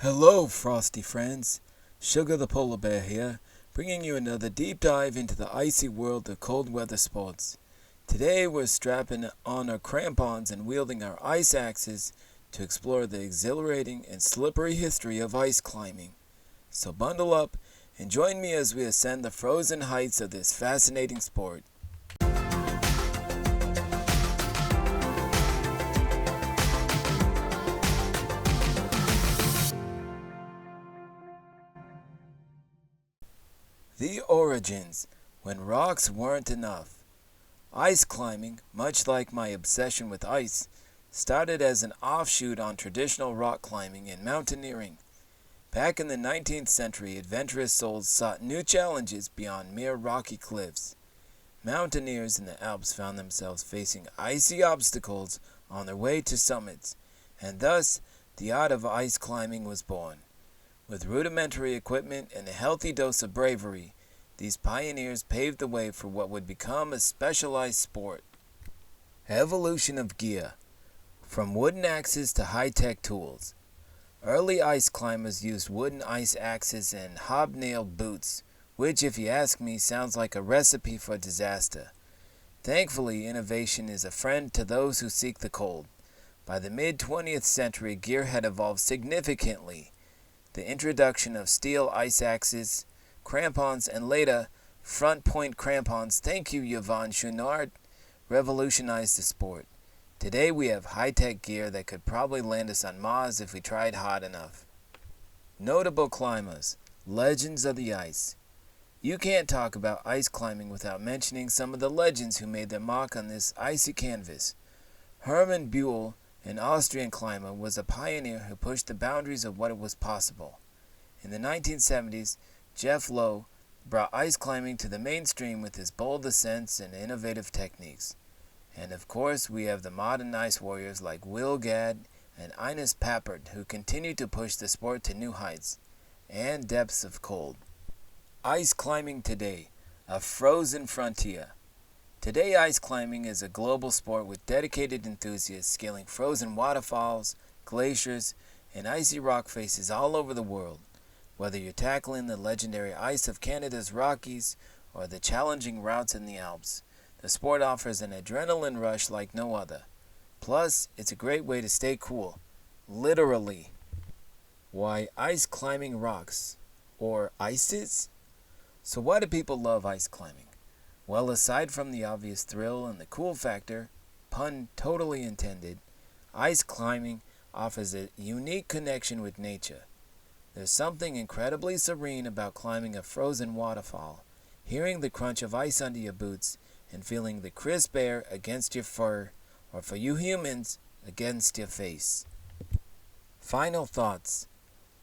Hello, frosty friends. Sugar the Polar Bear here, bringing you another deep dive into the icy world of cold weather sports. Today we're strapping on our crampons and wielding our ice axes to explore the exhilarating and slippery history of ice climbing. So bundle up and join me as we ascend the frozen heights of this fascinating sport. The origins, when rocks weren't enough. Ice climbing, much like my obsession with ice, started as an offshoot on traditional rock climbing and mountaineering. Back in the 19th century, adventurous souls sought new challenges beyond mere rocky cliffs. Mountaineers in the Alps found themselves facing icy obstacles on their way to summits, and thus the art of ice climbing was born. With rudimentary equipment and a healthy dose of bravery, these pioneers paved the way for what would become a specialized sport. Evolution of gear. From wooden axes to high-tech tools. Early ice climbers used wooden ice axes and hobnailed boots, which, if you ask me, sounds like a recipe for disaster. Thankfully, innovation is a friend to those who seek the cold. By the mid-20th century, gear had evolved significantly. The introduction of steel ice axes, crampons, and later front point crampons, thank you Yvonne Chouinard, revolutionized the sport. Today we have high-tech gear that could probably land us on Mars if we tried hard enough. Notable climbers, legends of the ice. You can't talk about ice climbing without mentioning some of the legends who made their mark on this icy canvas. Hermann Buell, an Austrian climber, was a pioneer who pushed the boundaries of what was possible. In the 1970s, Jeff Lowe brought ice climbing to the mainstream with his bold ascents and innovative techniques. And of course, we have the modern ice warriors like Will Gadd and Ines Pappert who continue to push the sport to new heights and depths of cold. Ice climbing today, a frozen frontier. Today, ice climbing is a global sport with dedicated enthusiasts scaling frozen waterfalls, glaciers, and icy rock faces all over the world. Whether you're tackling the legendary ice of Canada's Rockies or the challenging routes in the Alps, the sport offers an adrenaline rush like no other. Plus, it's a great way to stay cool. Literally. Why ice climbing rocks? Or ices? So why do people love ice climbing? Well, aside from the obvious thrill and the cool factor, pun totally intended, ice climbing offers a unique connection with nature. There's something incredibly serene about climbing a frozen waterfall, hearing the crunch of ice under your boots, and feeling the crisp air against your fur, or for you humans, against your face. Final thoughts.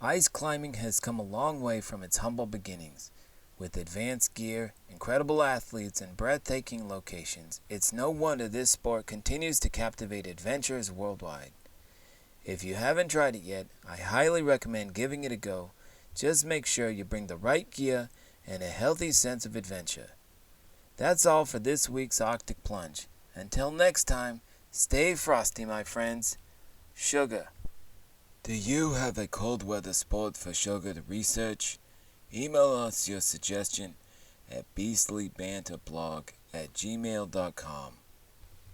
Ice climbing has come a long way from its humble beginnings. With advanced gear, incredible athletes, and breathtaking locations, it's no wonder this sport continues to captivate adventurers worldwide. If you haven't tried it yet, I highly recommend giving it a go. Just make sure you bring the right gear and a healthy sense of adventure. That's all for this week's Arctic Plunge. Until next time, stay frosty, my friends. Sugar. Do you have a cold weather sport for Sugar to research? Email us your suggestion at beastlybanterblog@gmail.com.